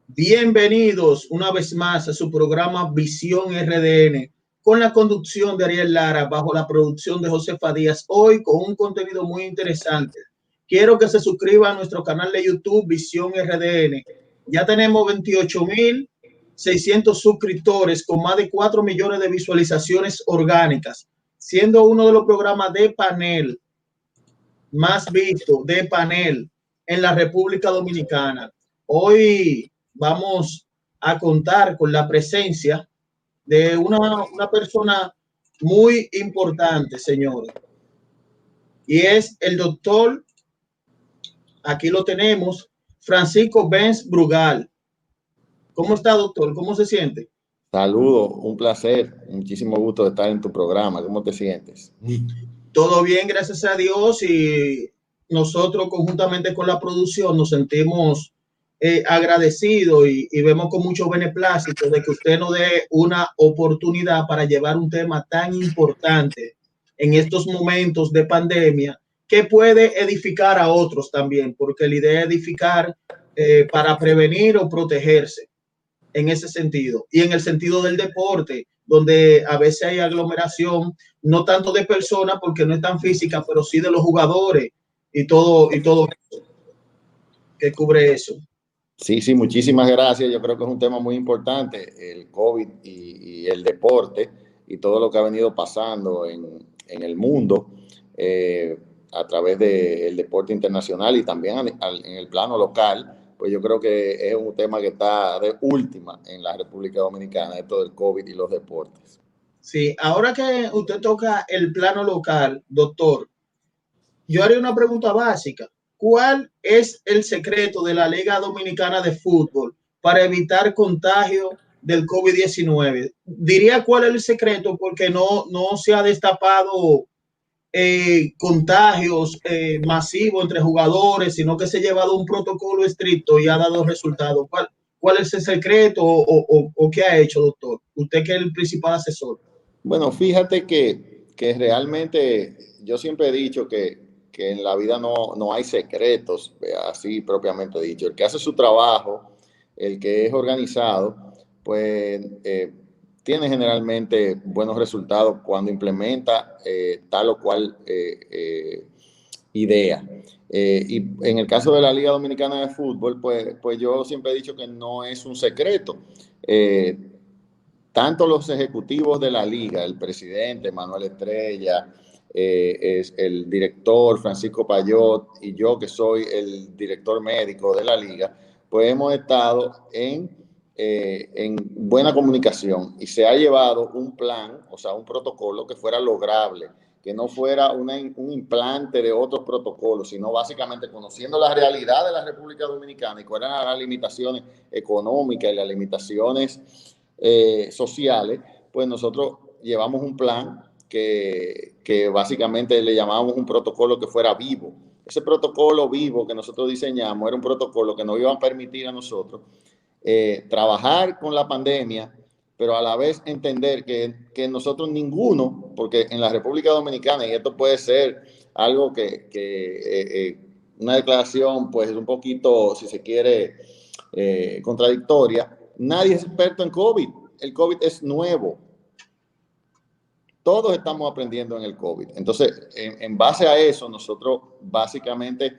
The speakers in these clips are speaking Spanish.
Bienvenidos una vez más a su programa Visión RDN con la conducción de Ariel Lara bajo la producción de Josefa Díaz. Hoy con un contenido muy interesante. Quiero que se suscriban a nuestro canal de YouTube Visión RDN. Ya tenemos 28,600 suscriptores con más de 4 millones de visualizaciones orgánicas, siendo uno de los programas de panel más visto de panel en la República Dominicana. Hoy vamos a contar con la presencia de una persona muy importante, señores, y es el doctor, aquí lo tenemos, Francisco Benz Brugal. ¿Cómo está, doctor? ¿Cómo se siente? Saludos, un placer, muchísimo gusto de estar en tu programa. ¿Cómo te sientes? Todo bien, gracias a Dios, y nosotros conjuntamente con la producción nos sentimos agradecidos y vemos con mucho beneplácito de que usted nos dé una oportunidad para llevar un tema tan importante en estos momentos de pandemia que puede edificar a otros también, porque la idea es edificar para prevenir o protegerse en ese sentido. Y en el sentido del deporte, donde a veces hay aglomeración, no tanto de personas porque no es tan física, pero sí de los jugadores y todo eso que cubre eso. Sí, muchísimas gracias. Yo creo que es un tema muy importante, el COVID y el deporte y todo lo que ha venido pasando en el mundo a través del deporte internacional y también en el plano local. Pues yo creo que es un tema que está de última en la República Dominicana, esto del COVID y los deportes. Sí, ahora que usted toca el plano local, doctor, yo haré una pregunta básica. ¿Cuál es el secreto de la Liga Dominicana de Fútbol para evitar contagio del COVID-19? Diría cuál es el secreto porque no se ha destapado contagios masivos entre jugadores, sino que se ha llevado un protocolo estricto y ha dado resultados. ¿Cuál es el secreto o qué ha hecho, doctor? Usted que es el principal asesor. Bueno, fíjate que realmente yo siempre he dicho que en la vida no hay secretos, así propiamente dicho. El que hace su trabajo, el que es organizado, pues tiene generalmente buenos resultados cuando implementa tal o cual idea. Y en el caso de la Liga Dominicana de Fútbol, pues yo siempre he dicho que no es un secreto. Tanto los ejecutivos de la liga, el presidente Manuel Estrella, es el director Francisco Payot y yo que soy el director médico de la liga, pues hemos estado en buena comunicación y se ha llevado un plan, o sea, un protocolo que fuera lograble, que no fuera un implante de otros protocolos, sino básicamente conociendo la realidad de la República Dominicana y cuáles eran las limitaciones económicas y las limitaciones sociales, pues nosotros llevamos un plan que básicamente le llamábamos un protocolo que fuera vivo. Ese protocolo vivo que nosotros diseñamos era un protocolo que nos iba a permitir a nosotros trabajar con la pandemia, pero a la vez entender que nosotros ninguno, porque en la República Dominicana, y esto puede ser algo una declaración pues un poquito, si se quiere, contradictoria, nadie es experto en COVID. El COVID es nuevo. Todos estamos aprendiendo en el COVID. Entonces, en base a eso, nosotros básicamente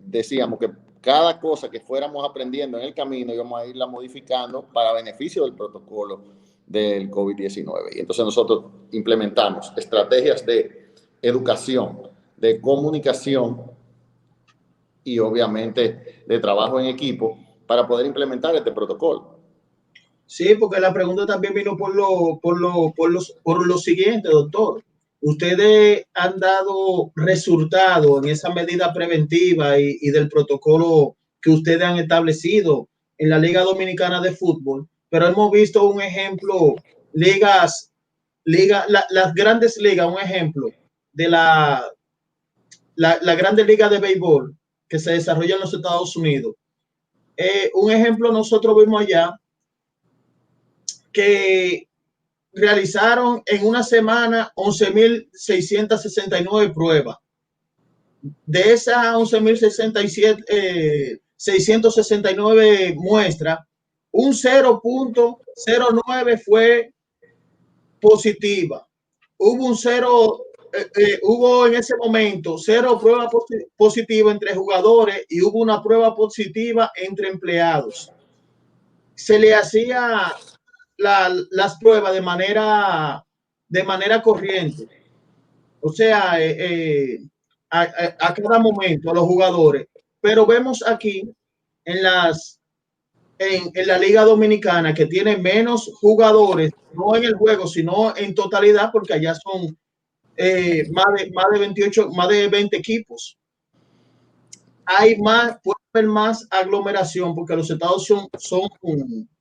decíamos que cada cosa que fuéramos aprendiendo en el camino íbamos a irla modificando para beneficio del protocolo del COVID-19. Y entonces nosotros implementamos estrategias de educación, de comunicación y obviamente de trabajo en equipo para poder implementar este protocolo. Sí, porque la pregunta también vino por lo siguiente, doctor. Ustedes han dado resultado en esa medida preventiva y del protocolo que ustedes han establecido en la Liga Dominicana de Fútbol, pero hemos visto un ejemplo, las grandes ligas, un ejemplo de la grande liga de béisbol que se desarrolla en los Estados Unidos. Un ejemplo, nosotros vimos allá que realizaron en una semana 11,669 pruebas. De esas 11,669 669 muestras, un 0.09 fue positiva. Hubo un hubo en ese momento 0 pruebas positivas entre jugadores y hubo una prueba positiva entre empleados. Se le hacía las pruebas de manera corriente. O sea, a cada momento a los jugadores. Pero vemos aquí en la Liga Dominicana que tiene menos jugadores, no en el juego, sino en totalidad, porque allá son más de 28, más de 20 equipos. Hay más, puede haber más aglomeración porque los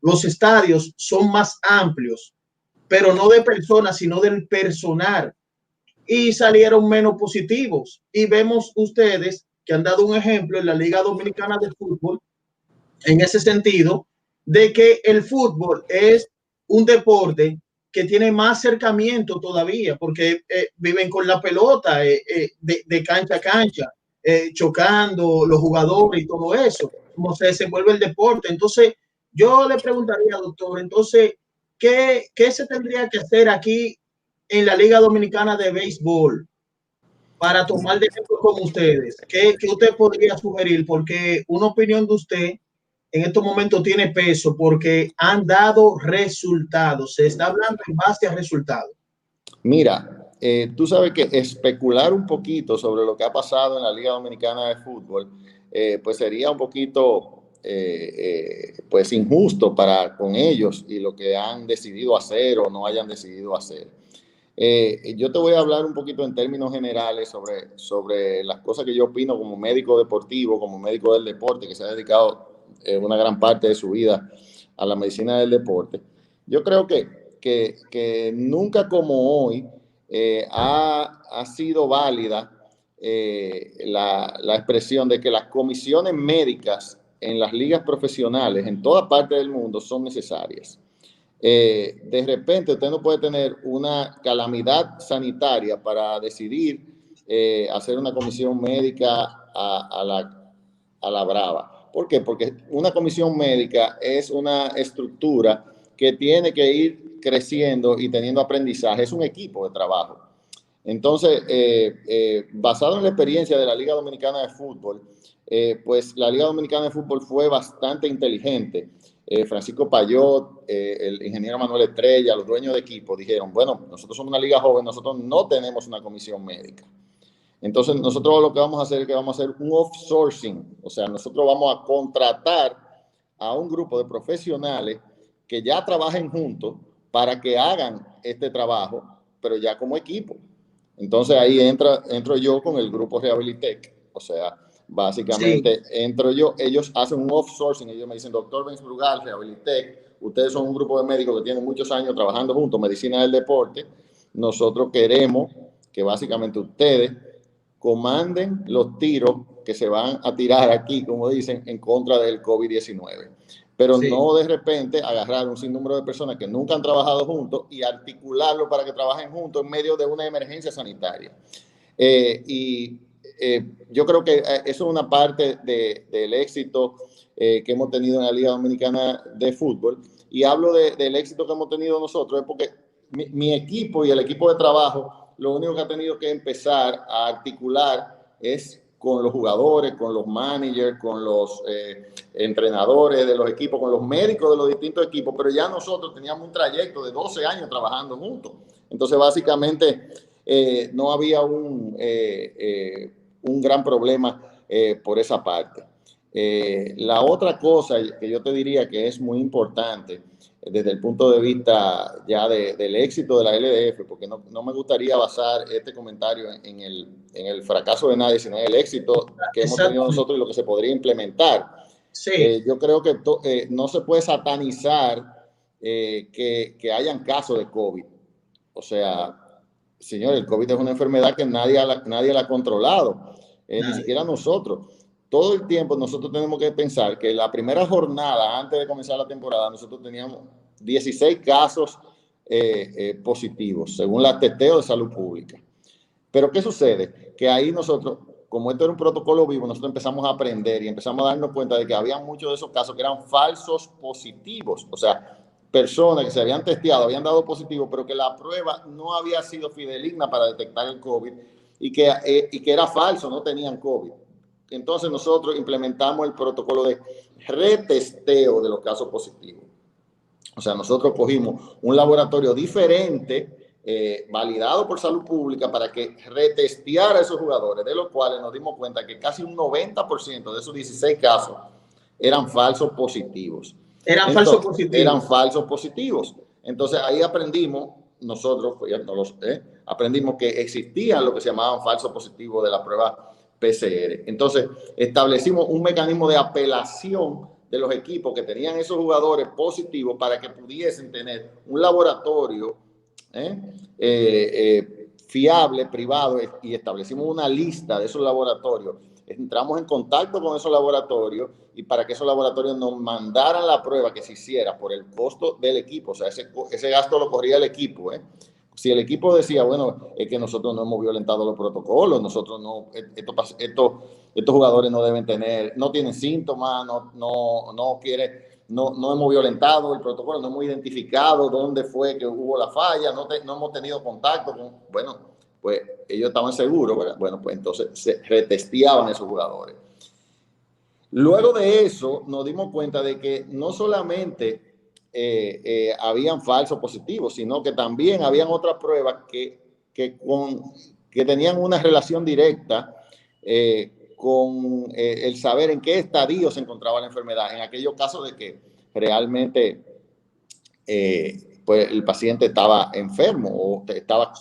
los estadios son más amplios, pero no de personas, sino del personal. Y salieron menos positivos. Y vemos ustedes que han dado un ejemplo en la Liga Dominicana de Fútbol, en ese sentido, de que el fútbol es un deporte que tiene más acercamiento todavía, porque viven con la pelota de cancha a cancha, chocando los jugadores y todo eso, como se desenvuelve el deporte. Entonces, yo le preguntaría, doctor, entonces, ¿qué se tendría que hacer aquí en la Liga Dominicana de Béisbol para tomar de ejemplo como ustedes? ¿Qué usted podría sugerir? Porque una opinión de usted en estos momentos tiene peso porque han dado resultados. Se está hablando en base a resultados. Mira, tú sabes que especular un poquito sobre lo que ha pasado en la Liga Dominicana de Fútbol, pues sería un poquito pues injusto para con ellos y lo que han decidido hacer o no hayan decidido hacer. Yo te voy a hablar un poquito en términos generales sobre las cosas que yo opino como médico deportivo, como médico del deporte, que se ha dedicado una gran parte de su vida a la medicina del deporte. Yo creo que nunca como hoy ha sido válida la expresión de que las comisiones médicas en las ligas profesionales en toda parte del mundo son necesarias. De repente usted no puede tener una calamidad sanitaria para decidir hacer una comisión médica a la brava. ¿Por qué? Porque una comisión médica es una estructura que tiene que ir creciendo y teniendo aprendizaje. Es un equipo de trabajo. Entonces, basado en la experiencia de la Liga Dominicana de Fútbol, pues la Liga Dominicana de Fútbol fue bastante inteligente. Francisco Payot, el ingeniero Manuel Estrella, los dueños de equipo dijeron, bueno, nosotros somos una liga joven, nosotros no tenemos una comisión médica. Entonces nosotros lo que vamos a hacer es que vamos a hacer un off-sourcing, o sea, nosotros vamos a contratar a un grupo de profesionales que ya trabajen juntos para que hagan este trabajo, pero ya como equipo. Entonces ahí entro yo con el grupo Rehabilitec, o sea, básicamente sí. Entro yo, ellos hacen un off-sourcing, ellos me dicen, doctor Benz Brugal, Rehabilitec, ustedes son un grupo de médicos que tienen muchos años trabajando juntos, medicina del deporte, nosotros queremos que básicamente ustedes comanden los tiros que se van a tirar aquí, como dicen, en contra del COVID-19. Pero sí. No de repente agarrar un sinnúmero de personas que nunca han trabajado juntos y articularlo para que trabajen juntos en medio de una emergencia sanitaria. Yo creo que eso es una parte del éxito que hemos tenido en la Liga Dominicana de Fútbol. Y hablo del éxito que hemos tenido nosotros, es porque mi equipo y el equipo de trabajo, lo único que ha tenido que empezar a articular es con los jugadores, con los managers, con los entrenadores de los equipos, con los médicos de los distintos equipos, pero ya nosotros teníamos un trayecto de 12 años trabajando juntos. Entonces, básicamente, no había un gran problema por esa parte. La otra cosa que yo te diría que es muy importante desde el punto de vista ya del éxito de la LDF, porque no me gustaría basar este comentario en el fracaso de nadie, sino en el éxito que hemos tenido nosotros y lo que se podría implementar. Sí. Yo creo que no se puede satanizar que hayan casos de COVID. O sea, señor, el COVID es una enfermedad que nadie la ha controlado, ni siquiera nosotros. Todo el tiempo nosotros tenemos que pensar que la primera jornada, antes de comenzar la temporada, nosotros teníamos 16 casos positivos, según la teteo de salud pública. Pero ¿qué sucede? Que ahí nosotros como esto era un protocolo vivo, nosotros empezamos a aprender y empezamos a darnos cuenta de que había muchos de esos casos que eran falsos positivos, o sea, personas que se habían testeado, habían dado positivo, pero que la prueba no había sido fidedigna para detectar el COVID y que era falso, no tenían COVID. Entonces nosotros implementamos el protocolo de retesteo de los casos positivos. O sea, nosotros cogimos un laboratorio diferente, validado por salud pública, para que retesteara a esos jugadores, de los cuales nos dimos cuenta que casi un 90% de esos 16 casos eran falsos positivos. Eran falsos positivos. Eran falsos positivos. Entonces ahí aprendimos, nosotros aprendimos que existían lo que se llamaban falsos positivos de la prueba PCR. Entonces establecimos un mecanismo de apelación de los equipos que tenían esos jugadores positivos para que pudiesen tener un laboratorio fiable, privado, y establecimos una lista de esos laboratorios. Entramos en contacto con esos laboratorios y para que esos laboratorios nos mandaran la prueba que se hiciera por el costo del equipo, o sea, ese gasto lo corría el equipo. Si el equipo decía, bueno, es que nosotros no hemos violentado los protocolos, nosotros no, estos jugadores no deben tener, no tienen síntomas, no hemos violentado el protocolo, no hemos identificado dónde fue que hubo la falla, no hemos tenido contacto con, bueno, pues ellos estaban seguros, ¿verdad? Bueno, pues entonces se retesteaban esos jugadores. Luego de eso nos dimos cuenta de que no solamente habían falsos positivos, sino que también habían otras pruebas que tenían una relación directa con el saber en qué estadio se encontraba la enfermedad, en aquellos casos de que realmente pues el paciente estaba enfermo o estaba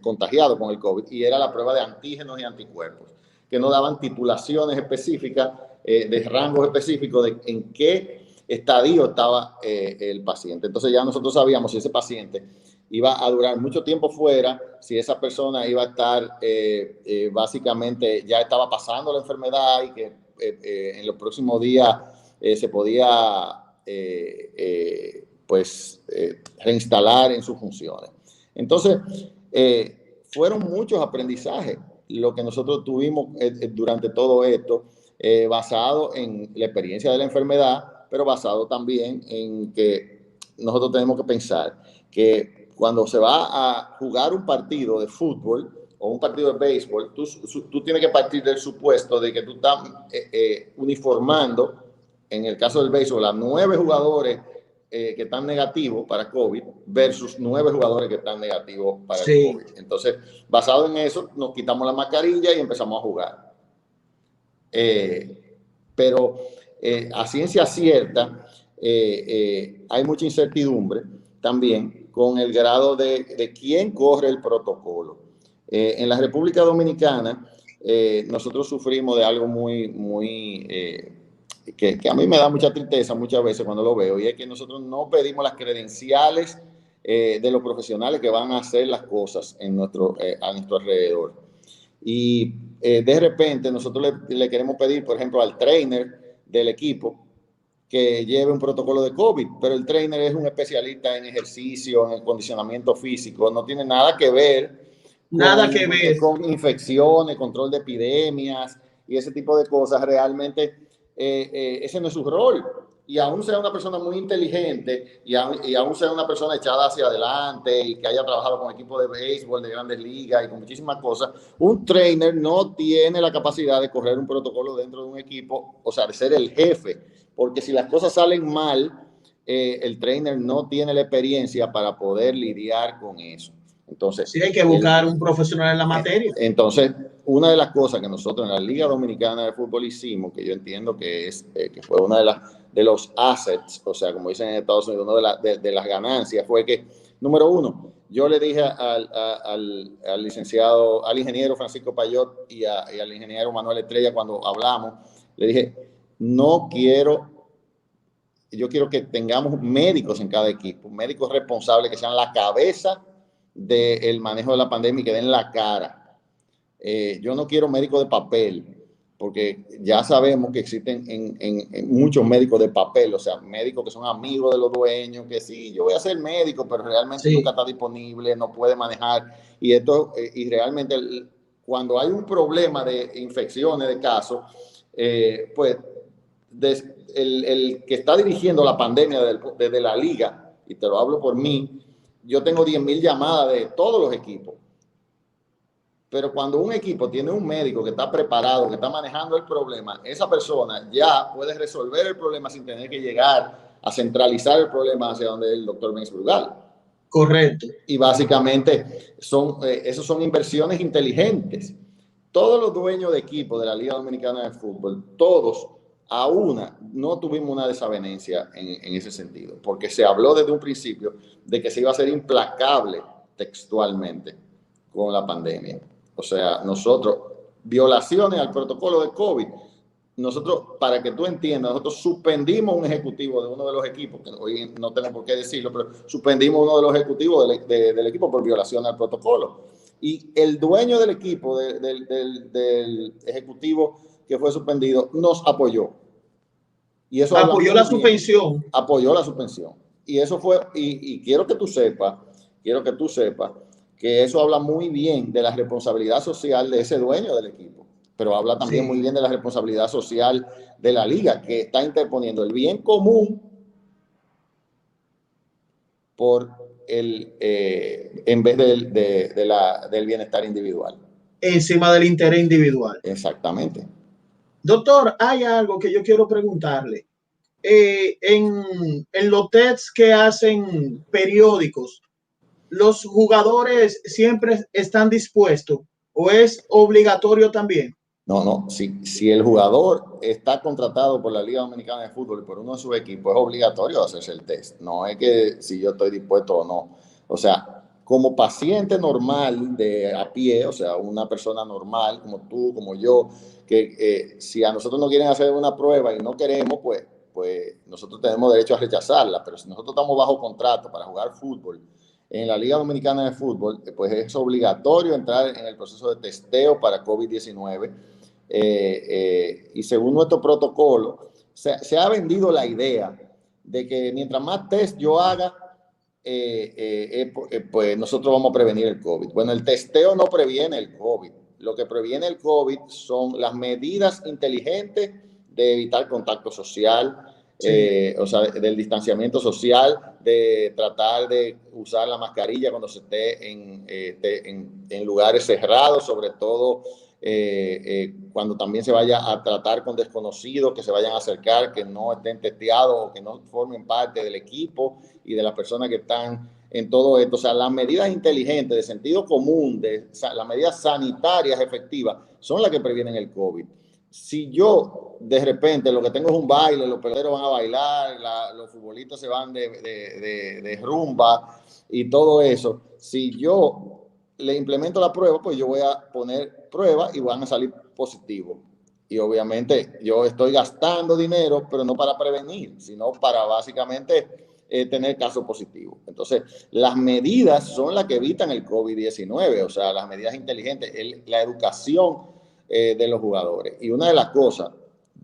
contagiado con el COVID, y era la prueba de antígenos y anticuerpos, que nos daban titulaciones específicas, de rangos específicos de en qué estadio estaba el paciente. Entonces ya nosotros sabíamos si ese paciente iba a durar mucho tiempo fuera, si esa persona iba a estar básicamente ya estaba pasando la enfermedad y que en los próximos días se podía reinstalar en sus funciones. Entonces, fueron muchos aprendizajes lo que nosotros tuvimos durante todo esto, basado en la experiencia de la enfermedad, pero basado también en que nosotros tenemos que pensar que cuando se va a jugar un partido de fútbol o un partido de béisbol, tú tienes que partir del supuesto de que tú estás uniformando, en el caso del béisbol, a 9 jugadores que están negativos para COVID versus 9 jugadores que están negativos para el COVID. Entonces, basado en eso, nos quitamos la mascarilla y empezamos a jugar. Pero a ciencia cierta, hay mucha incertidumbre también con el grado de quién corre el protocolo. En la República Dominicana, nosotros sufrimos de algo que a mí me da mucha tristeza muchas veces cuando lo veo, y es que nosotros no pedimos las credenciales de los profesionales que van a hacer las cosas a nuestro alrededor. Y de repente nosotros le queremos pedir, por ejemplo, al trainer del equipo que lleve un protocolo de COVID, pero el trainer es un especialista en ejercicio, en el condicionamiento físico, no tiene nada que ver con infecciones, control de epidemias y ese tipo de cosas. Realmente ese no es su rol. Y aún sea una persona muy inteligente y aún sea una persona echada hacia adelante y que haya trabajado con equipos de béisbol, de grandes ligas y con muchísimas cosas, un trainer no tiene la capacidad de correr un protocolo dentro de un equipo, o sea, de ser el jefe, porque si las cosas salen mal, el trainer no tiene la experiencia para poder lidiar con eso. Entonces, sí, hay que buscar un profesional en la materia. Entonces, una de las cosas que nosotros en la Liga Dominicana de Fútbol hicimos, que yo entiendo que fue una de los assets, o sea, como dicen en Estados Unidos, una de las ganancias, fue que, número uno, yo le dije al ingeniero Francisco Payot y al ingeniero Manuel Estrella cuando hablamos, le dije, yo quiero que tengamos médicos en cada equipo, médicos responsables que sean la cabeza del manejo de la pandemia y que den la cara. Yo no quiero médicos de papel, porque ya sabemos que existen en muchos médicos de papel, o sea, médicos que son amigos de los dueños, que sí, yo voy a ser médico, pero realmente nunca está disponible, no puede manejar, y realmente cuando hay un problema de infecciones, de casos, pues el que está dirigiendo la pandemia desde la liga, y te lo hablo por mí, yo tengo 10.000 llamadas de todos los equipos. Pero cuando un equipo tiene un médico que está preparado, que está manejando el problema, esa persona ya puede resolver el problema sin tener que llegar a centralizar el problema hacia donde el doctor Benz Brugal. Correcto. Y básicamente esos son inversiones inteligentes. Todos los dueños de equipo de la Liga Dominicana de Fútbol, todos a una, no tuvimos una desavenencia en ese sentido, porque se habló desde un principio de que se iba a ser implacable textualmente con la pandemia. O sea, nosotros, violaciones al protocolo de COVID, nosotros, para que tú entiendas, nosotros suspendimos un ejecutivo de uno de los equipos, que hoy no tengo por qué decirlo, pero suspendimos uno de los ejecutivos del equipo por violación al protocolo. Y el dueño del equipo, del ejecutivo que fue suspendido, nos apoyó. Y eso apoyó la suspensión. Apoyó la suspensión. Y eso fue, y quiero que tú sepas que eso habla muy bien de la responsabilidad social de ese dueño del equipo, pero habla también muy bien de la responsabilidad social de la liga, que está interponiendo el bien común por en vez del bienestar individual. Encima del interés individual. Exactamente. Doctor, hay algo que yo quiero preguntarle. En los tests que hacen periódicos, ¿los jugadores siempre están dispuestos o es obligatorio también? No. Si el jugador está contratado por la Liga Dominicana de Fútbol y por uno de sus equipos, es obligatorio hacerse el test. No es que si yo estoy dispuesto o no. O sea, como paciente normal de a pie, o sea, una persona normal como tú, como yo, que si a nosotros nos quieren hacer una prueba y no queremos, pues nosotros tenemos derecho a rechazarla. Pero si nosotros estamos bajo contrato para jugar fútbol en la Liga Dominicana de Fútbol, pues es obligatorio entrar en el proceso de testeo para COVID-19. Y según nuestro protocolo, se ha vendido la idea de que mientras más test yo haga, pues nosotros vamos a prevenir el COVID. Bueno, el testeo no previene el COVID. Lo que previene el COVID son las medidas inteligentes de evitar contacto social, o sea, del distanciamiento social, de tratar de usar la mascarilla cuando se esté en lugares cerrados, sobre todo cuando también se vaya a tratar con desconocidos que se vayan a acercar, que no estén testeados o que no formen parte del equipo y de las personas que están en todo esto. O sea, las medidas inteligentes de sentido común, las medidas sanitarias efectivas, son las que previenen el COVID. Si yo de repente lo que tengo es un baile, los peloteros van a bailar, los futbolistas se van de rumba y todo eso, si yo le implemento la prueba, pues yo voy a poner pruebas y van a salir positivos. Y obviamente yo estoy gastando dinero, pero no para prevenir, sino para básicamente tener casos positivos. Entonces, las medidas son las que evitan el COVID-19, o sea, las medidas inteligentes, la educación de los jugadores. Y una de las cosas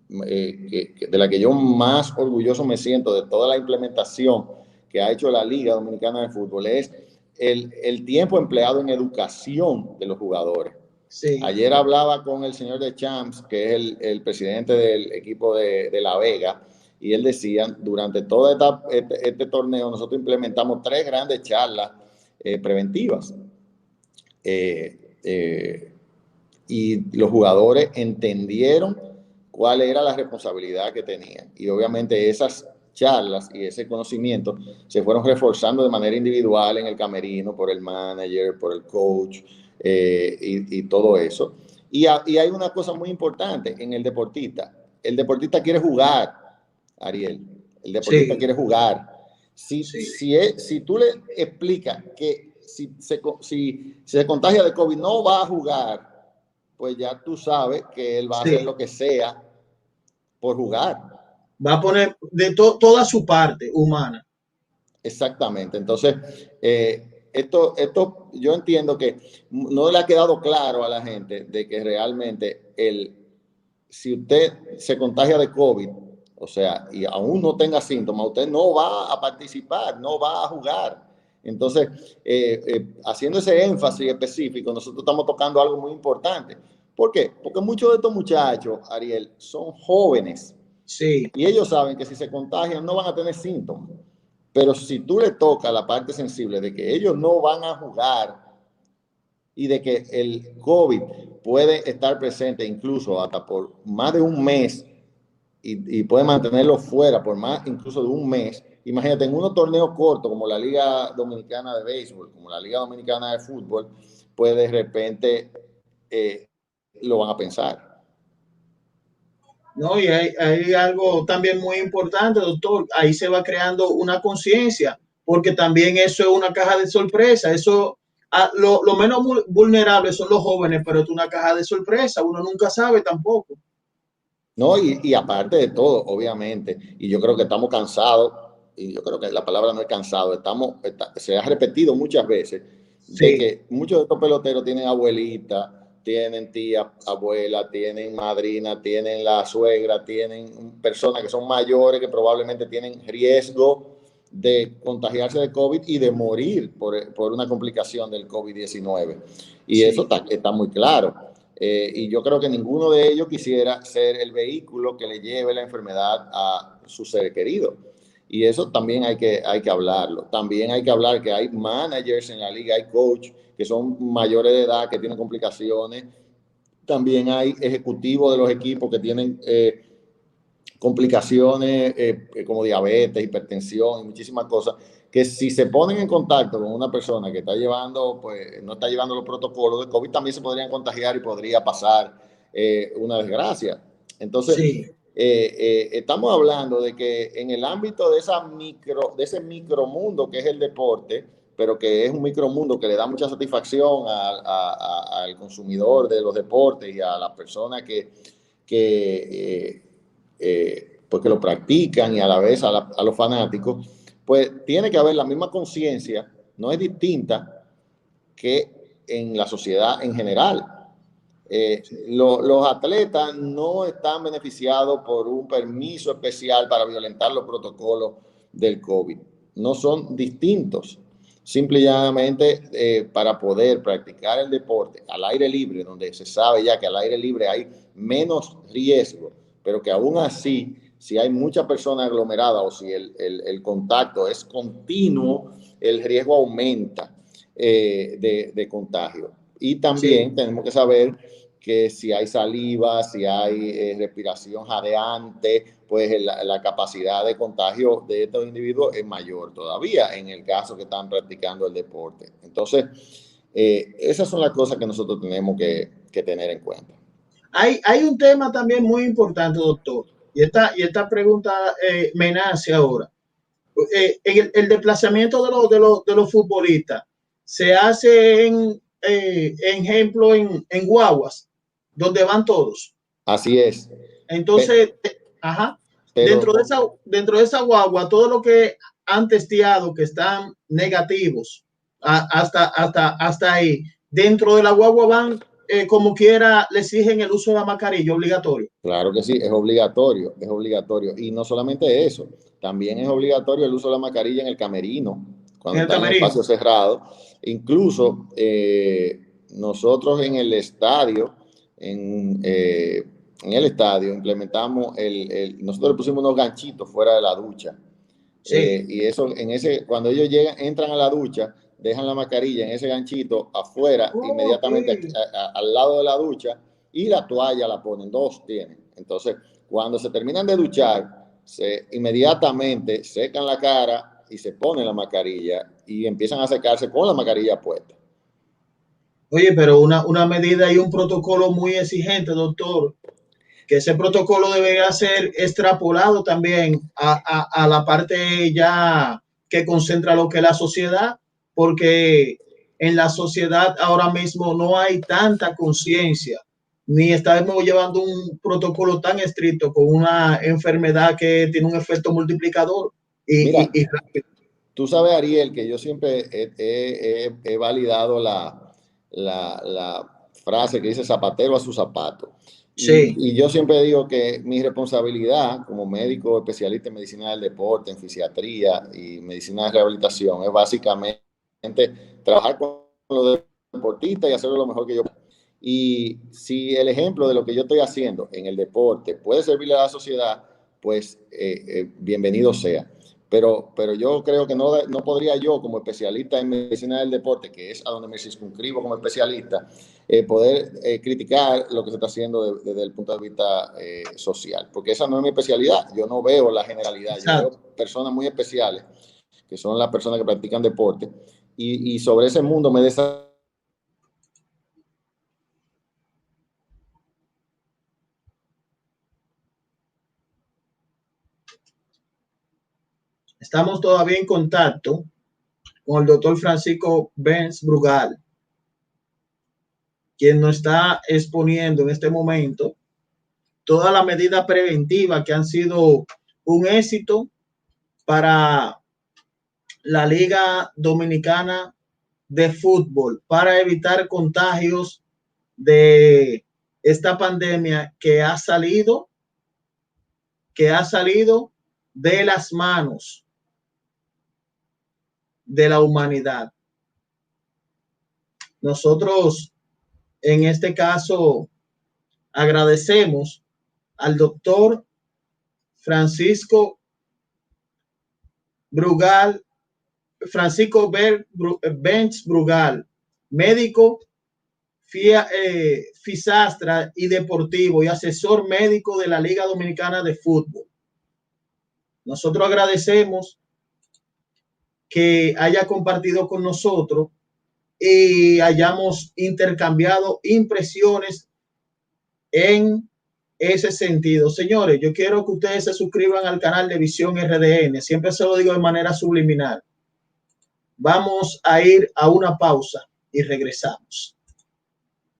de la que yo más orgulloso me siento de toda la implementación que ha hecho la Liga Dominicana de Fútbol es el tiempo empleado en educación de los jugadores. Sí. Ayer hablaba con el señor de Champs, que es el presidente del equipo de La Vega, y él decía, durante todo este torneo nosotros implementamos 3 grandes charlas preventivas. Y los jugadores entendieron cuál era la responsabilidad que tenían. Y obviamente esas charlas y ese conocimiento se fueron reforzando de manera individual en el camerino, por el manager, por el coach y todo eso. Y hay una cosa muy importante en el deportista. El deportista quiere jugar, Ariel. El deportista quiere jugar. Si tú le explicas que si se contagia de COVID no va a jugar, pues ya tú sabes que él va a hacer lo que sea por jugar. Va a poner de toda su parte humana. Exactamente. Entonces, esto yo entiendo que no le ha quedado claro a la gente de que realmente si usted se contagia de COVID, o sea, y aún no tenga síntomas, usted no va a participar, no va a jugar. Entonces, haciendo ese énfasis específico, nosotros estamos tocando algo muy importante. ¿Por qué? Porque muchos de estos muchachos, Ariel, son jóvenes. Sí. Y ellos saben que si se contagian no van a tener síntomas. Pero si tú le tocas la parte sensible de que ellos no van a jugar y de que el COVID puede estar presente incluso hasta por más de un mes y puede mantenerlo fuera por más incluso de un mes, imagínate en unos torneos cortos como la Liga Dominicana de Béisbol, como la Liga Dominicana de Fútbol, pues de repente lo van a pensar. No, y hay algo también muy importante, doctor. Ahí se va creando una conciencia, porque también eso es una caja de sorpresa. Eso, lo menos vulnerables son los jóvenes, pero es una caja de sorpresa. Uno nunca sabe tampoco. No, y aparte de todo, obviamente, y yo creo que estamos cansados, y yo creo que la palabra no es cansado, se ha repetido muchas veces, de Sí, que muchos de estos peloteros tienen abuelita, tienen tía, abuela, tienen madrina, tienen la suegra, tienen personas que son mayores que probablemente tienen riesgo de contagiarse de COVID y de morir por una complicación del COVID-19. Y eso sí, está muy claro. Y yo creo que ninguno de ellos quisiera ser el vehículo que le lleve la enfermedad a su ser querido. Y eso también hay que hablarlo. También hay que hablar que hay managers en la liga, hay coach que son mayores de edad, que tienen complicaciones. También hay ejecutivos de los equipos que tienen complicaciones como diabetes, hipertensión y muchísimas cosas, que si se ponen en contacto con una persona que está llevando, pues no está llevando los protocolos de COVID, también se podrían contagiar y podría pasar una desgracia. Entonces, sí, estamos hablando de que en el ámbito de de ese micromundo que es el deporte, pero que es un micromundo que le da mucha satisfacción al consumidor de los deportes y a las personas que pues que lo practican y a la vez a los fanáticos, pues tiene que haber la misma conciencia, no es distinta que en la sociedad en general. Los atletas no están beneficiados por un permiso especial para violentar los protocolos del COVID. No son distintos. Simple y llanamente para poder practicar el deporte al aire libre, donde se sabe ya que al aire libre hay menos riesgo, pero que aún así, si hay muchas personas aglomeradas o si el contacto es continuo, el riesgo aumenta de contagio. Y sí. también tenemos que saber que si hay saliva, si hay respiración jadeante, pues la capacidad de contagio de estos individuos es mayor todavía en el caso que están practicando el deporte. Entonces, esas son las cosas que nosotros tenemos que tener en cuenta. Hay un tema también muy importante, doctor, y esta pregunta me nace ahora. El desplazamiento de los futbolistas se hace ejemplo, en guaguas, donde van todos. Así es. Entonces, ajá, Pero dentro de esa guagua, todo lo que han testeado que están negativos, hasta ahí, dentro de la guagua van, como quiera, le exigen el uso de la mascarilla obligatorio. claro que sí, es obligatorio, es obligatorio. Y no solamente eso, también es obligatorio el uso de la mascarilla en el camerino, En cuando el está en camerino. espacio cerrado. Incluso nosotros en el estadio, en el estadio implementamos nosotros le pusimos unos ganchitos fuera de la ducha. Sí. Y eso, cuando ellos llegan, entran a la ducha, dejan la mascarilla en ese ganchito afuera, Oh, inmediatamente al lado de la ducha, y la toalla la ponen, dos tienen. Entonces, cuando se terminan de duchar, inmediatamente secan la cara y se ponen la mascarilla y empiezan a secarse con la mascarilla puesta. oye, pero una medida y un protocolo muy exigente, doctor, que ese protocolo debería ser extrapolado también a la parte ya que concentra lo que es la sociedad, porque en la sociedad ahora mismo no hay tanta conciencia, ni estamos llevando un protocolo tan estricto con una enfermedad que tiene un efecto multiplicador Mira, y tú sabes, Ariel, que yo siempre he validado la frase que dice zapatero a su zapato. sí, Y yo siempre digo que mi responsabilidad como médico especialista en medicina del deporte, en fisiatría y medicina de rehabilitación es básicamente trabajar con los deportistas y hacerlo lo mejor que yo pueda. Y si el ejemplo de lo que yo estoy haciendo en el deporte puede servirle a la sociedad, pues bienvenido sea. Pero yo creo que no podría yo, como especialista en medicina del deporte, que es a donde me circunscribo como especialista, poder criticar lo que se está haciendo desde el punto de vista social, porque esa no es mi especialidad. Yo no veo la generalidad. Exacto. Yo veo personas muy especiales, que son las personas que practican deporte, y sobre ese mundo me desarrollo. Estamos todavía en contacto con el doctor Francisco Benz Brugal, quien nos está exponiendo en este momento todas las medidas preventivas que han sido un éxito para la Liga Dominicana de Fútbol, para evitar contagios de esta pandemia que ha salido de las manos de la humanidad. Nosotros, en este caso, agradecemos al doctor Francisco Brugal, Francisco Benz Brugal, médico, fisastra y deportivo y asesor médico de la Liga Dominicana de Fútbol. Nosotros agradecemos que haya compartido con nosotros y hayamos intercambiado impresiones en ese sentido. Señores, yo quiero que ustedes se suscriban al canal de Visión RDN. Siempre se lo digo de manera subliminal. Vamos a ir a una pausa y regresamos.